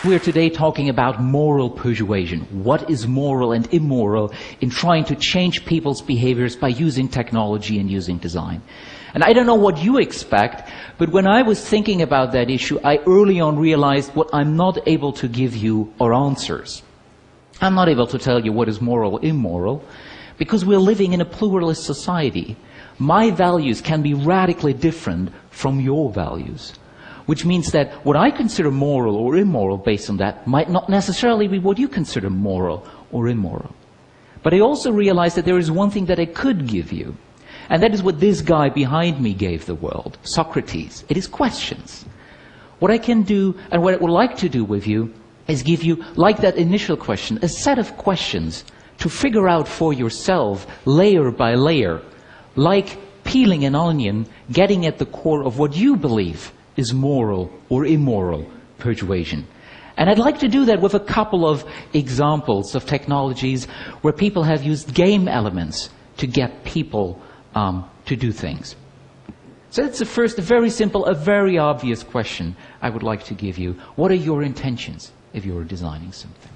We're today talking about moral persuasion. What is moral and immoral in trying to change people's behaviors by using technology and using design? And I don't know what you expect, but when I was thinking about that issue, I early on realized what I'm not able to give you are answers. I'm not able to tell you what is moral or immoral, because we're living in a pluralist society. My values can be radically different from your values. Which means that what I consider moral or immoral based on that might not necessarily be what you consider moral or immoral. But I also realized that there is one thing that I could give you. And that is what this guy behind me gave the world, Socrates. It is questions. What I can do, and what I would like to do with you, is give you, like that initial question, a set of questions to figure out for yourself, layer by layer, like peeling an onion, getting at the core of what you believe is moral or immoral persuasion. And I'd like to do that with a couple of examples of technologies where people have used game elements to get people to do things. So that's the first, a very simple, a very obvious question I would like to give you. What are your intentions if you're designing something?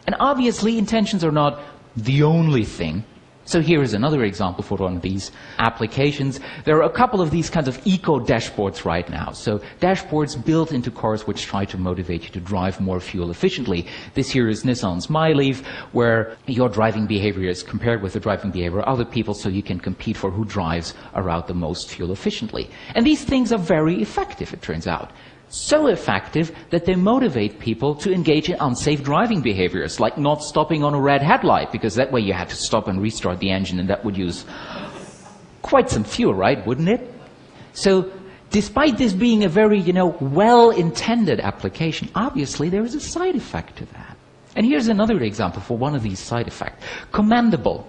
And obviously intentions are not the only thing. So here is another example for one of these applications. There are a couple of these kinds of eco-dashboards right now. So dashboards built into cars which try to motivate you to drive more fuel efficiently. This here is Nissan's MyLeaf, where your driving behavior is compared with the driving behavior of other people so you can compete for who drives around the most fuel efficiently. And these things are very effective, it turns out. So effective that they motivate people to engage in unsafe driving behaviors, like not stopping on a red headlight, because that way you had to stop and restart the engine, and that would use quite some fuel, right, wouldn't it? So, despite this being a very, well-intended application, obviously there is a side effect to that. And here's another example for one of these side effects. Commendable.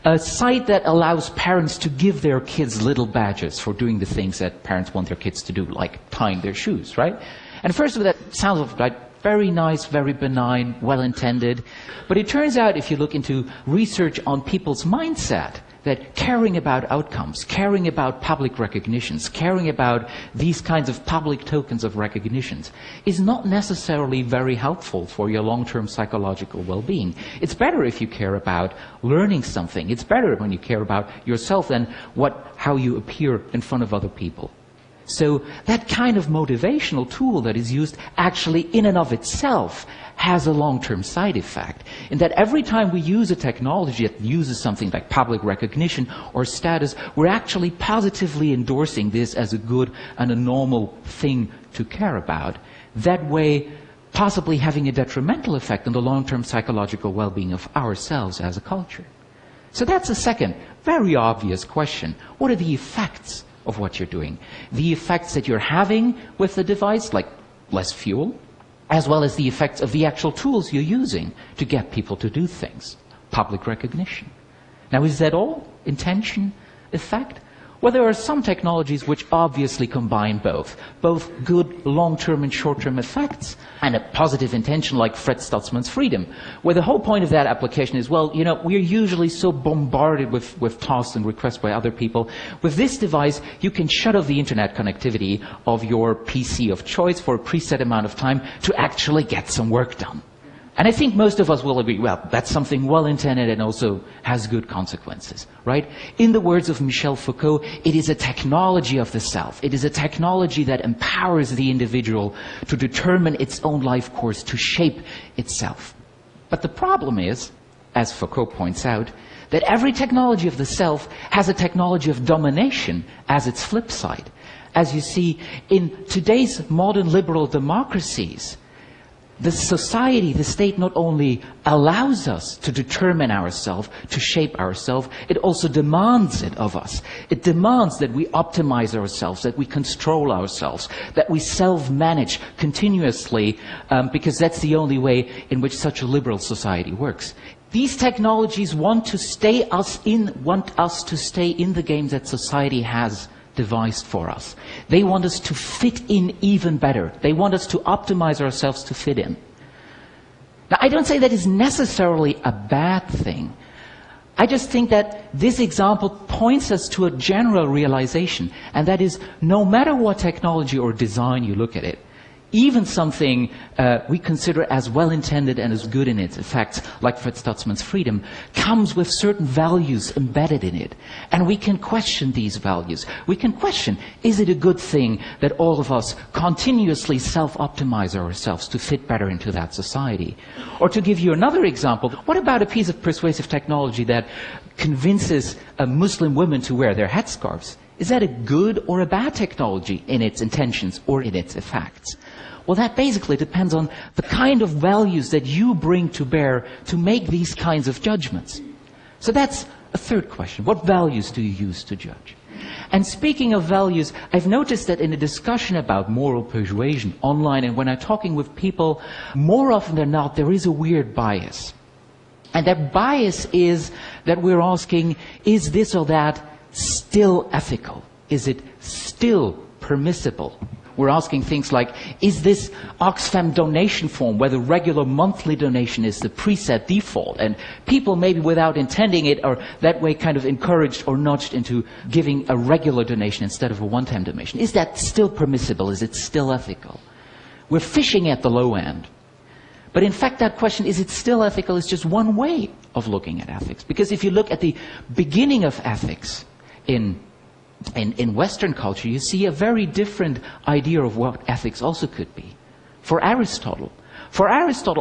A site that allows parents to give their kids little badges for doing the things that parents want their kids to do, like tying their shoes, right? And first of all, that sounds like very nice, very benign, well-intended. But it turns out, if you look into research on people's mindset, that caring about outcomes, caring about public recognitions, caring about these kinds of public tokens of recognitions is not necessarily very helpful for your long-term psychological well-being. It's better if you care about learning something. It's better when you care about yourself than how you appear in front of other people. So that kind of motivational tool that is used actually in and of itself has a long-term side effect, in that every time we use a technology that uses something like public recognition or status, we're actually positively endorsing this as a good and a normal thing to care about. That way, possibly having a detrimental effect on the long-term psychological well-being of ourselves as a culture. So that's a second, very obvious question. What are the effects of what you're doing? The effects that you're having with the device, like less fuel, as well as the effects of the actual tools you're using to get people to do things. Public recognition. Now, is that all? Intention? Effect? Well, there are some technologies which obviously combine both good long-term and short-term effects and a positive intention like Fred Stutzman's freedom, where the whole point of that application is, well, we're usually so bombarded with tasks and requests by other people. With this device, you can shut off the internet connectivity of your PC of choice for a preset amount of time to actually get some work done. And I think most of us will agree, well, that's something well-intended and also has good consequences, right? In the words of Michel Foucault, it is a technology of the self. It is a technology that empowers the individual to determine its own life course, to shape itself. But the problem is, as Foucault points out, that every technology of the self has a technology of domination as its flip side. As you see, in today's modern liberal democracies, the society, the state, not only allows us to determine ourselves, to shape ourselves, it also demands it of us. It demands that we optimize ourselves, that we control ourselves, that we self-manage continuously, because that's the only way in which such a liberal society works. These technologies want us to stay in the game that society has devised for us. They want us to fit in even better. They want us to optimize ourselves to fit in. Now, I don't say that is necessarily a bad thing. I just think that this example points us to a general realization, and that is, no matter what technology or design you look at it, even something we consider as well-intended and as good in its effects, like Fred Stutzman's freedom, comes with certain values embedded in it. And we can question these values. We can question, is it a good thing that all of us continuously self-optimize ourselves to fit better into that society? Or to give you another example, what about a piece of persuasive technology that convinces Muslim women to wear their headscarves? Is that a good or a bad technology in its intentions or in its effects? Well, that basically depends on the kind of values that you bring to bear to make these kinds of judgments. So that's a third question. What values do you use to judge? And speaking of values, I've noticed that in a discussion about moral persuasion online and when I'm talking with people, more often than not, there is a weird bias. And that bias is that we're asking, is this or that still ethical? Is it still permissible? We're asking things like, is this Oxfam donation form, where the regular monthly donation is the preset default, and people maybe without intending it are that way kind of encouraged or nudged into giving a regular donation instead of a one-time donation. Is that still permissible? Is it still ethical? We're fishing at the low end. But in fact, that question, is it still ethical, is just one way of looking at ethics. Because if you look at the beginning of ethics in Western culture, you see a very different idea of what ethics also could be. For Aristotle,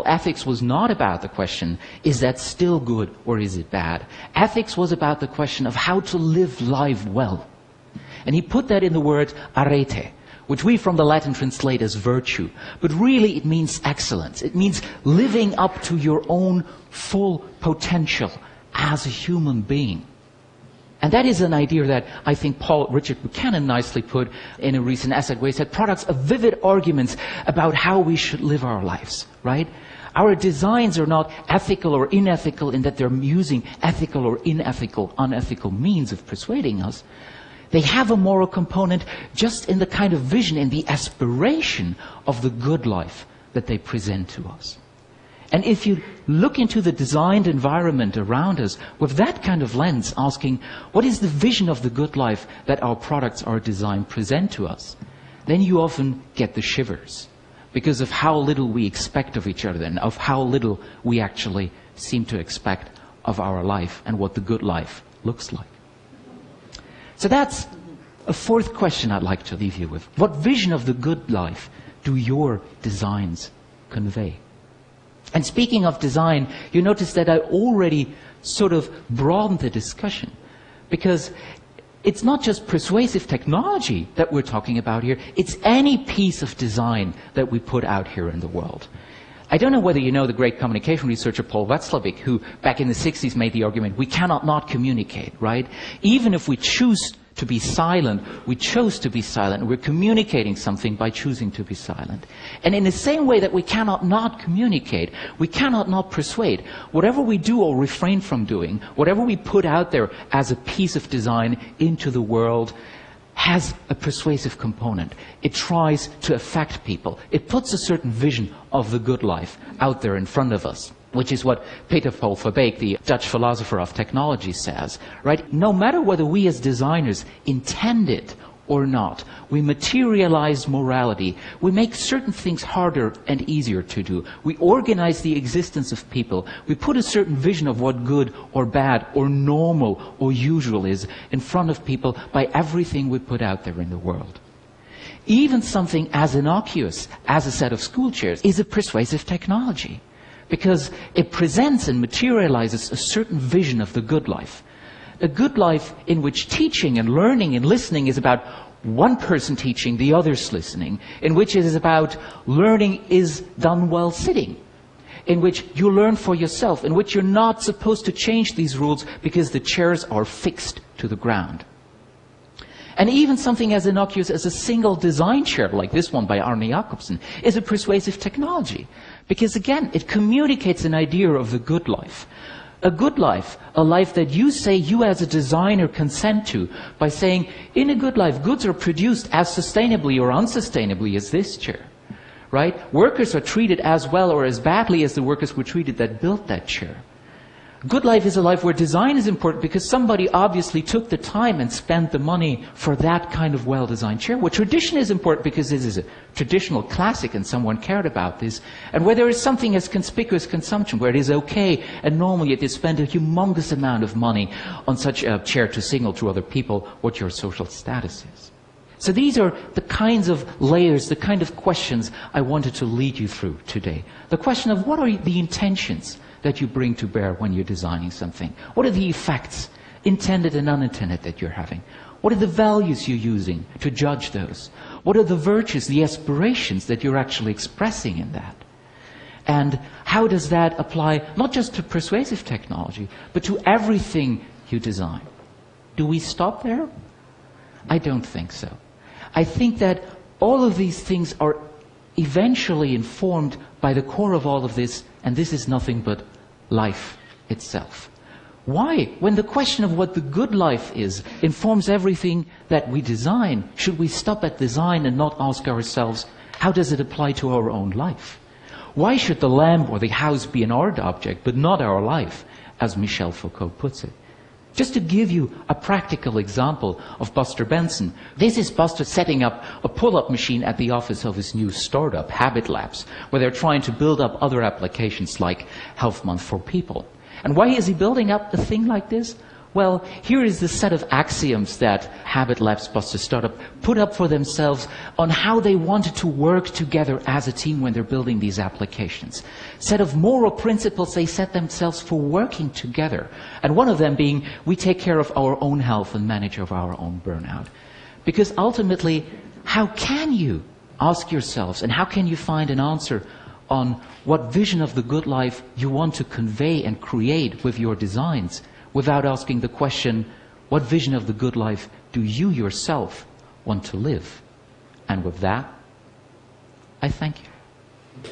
ethics was not about the question, is that still good or is it bad? Ethics was about the question of how to live life well. And he put that in the word arete, which we from the Latin translate as virtue. But really it means excellence. It means living up to your own full potential as a human being. And that is an idea that I think Richard Buchanan nicely put in a recent essay where he said products of vivid arguments about how we should live our lives, right? Our designs are not ethical or unethical in that they're using ethical or unethical means of persuading us. They have a moral component just in the kind of vision and the aspiration of the good life that they present to us. And if you look into the designed environment around us with that kind of lens, asking, what is the vision of the good life that our products, our design present to us? Then you often get the shivers because of how little we expect of each other and of how little we actually seem to expect of our life and what the good life looks like. So that's a fourth question I'd like to leave you with. What vision of the good life do your designs convey? And speaking of design, you notice that I already sort of broadened the discussion. Because it's not just persuasive technology that we're talking about here, it's any piece of design that we put out here in the world. I don't know whether you know the great communication researcher Paul Watzlawick, who back in the 60s made the argument, we cannot not communicate, right? Even if we choose to be silent, we chose to be silent. We're communicating something by choosing to be silent. And in the same way that we cannot not communicate, we cannot not persuade. Whatever we do or refrain from doing, whatever we put out there as a piece of design into the world, has a persuasive component. It tries to affect people. It puts a certain vision of the good life out there in front of us, which is what Peter Paul Verbeek, the Dutch philosopher of technology, says, right? No matter whether we as designers intend it or not, we materialize morality. We make certain things harder and easier to do. We organize the existence of people. We put a certain vision of what good or bad or normal or usual is in front of people by everything we put out there in the world. Even something as innocuous as a set of school chairs is a persuasive technology, because it presents and materializes a certain vision of the good life. A good life in which teaching and learning and listening is about one person teaching, the others listening, in which it is about learning is done while sitting, in which you learn for yourself, in which you're not supposed to change these rules because the chairs are fixed to the ground. And even something as innocuous as a single design chair, like this one by Arne Jacobsen, is a persuasive technology. Because again, it communicates an idea of the good life. a good life, a life that you say you as a designer consent to by saying, in a good life, goods are produced as sustainably or unsustainably as this chair, right? Workers are treated as well or as badly as the workers were treated that built that chair. Good life is a life where design is important because somebody obviously took the time and spent the money for that kind of well-designed chair. Where tradition is important because this is a traditional classic and someone cared about this. And where there is something as conspicuous consumption, where it is okay and normal yet you spend a humongous amount of money on such a chair to signal to other people what your social status is. So these are the kinds of layers, the kind of questions I wanted to lead you through today. The question of what are the intentions that you bring to bear when you're designing something? What are the effects, intended and unintended, that you're having? What are the values you're using to judge those? What are the virtues, the aspirations that you're actually expressing in that? And how does that apply not just to persuasive technology, but to everything you design? Do we stop there? I don't think so. I think that all of these things are eventually informed by the core of all of this, and this is nothing but life itself. Why? When the question of what the good life is informs everything that we design, should we stop at design and not ask ourselves, how does it apply to our own life? Why should the lamp or the house be an art object, but not our life, as Michel Foucault puts it? Just to give you a practical example of Buster Benson, this is Buster setting up a pull-up machine at the office of his new startup, Habit Labs, where they're trying to build up other applications like Health Month for People. And why is he building up a thing like this? Well, here is the set of axioms that Habit Labs, Buster startup, put up for themselves on how they wanted to work together as a team when they're building these applications. Set of moral principles they set themselves for working together. And one of them being, we take care of our own health and manage of our own burnout. Because ultimately, how can you ask yourselves, and how can you find an answer on what vision of the good life you want to convey and create with your designs, without asking the question, what vision of the good life do you yourself want to live? And with that, I thank you.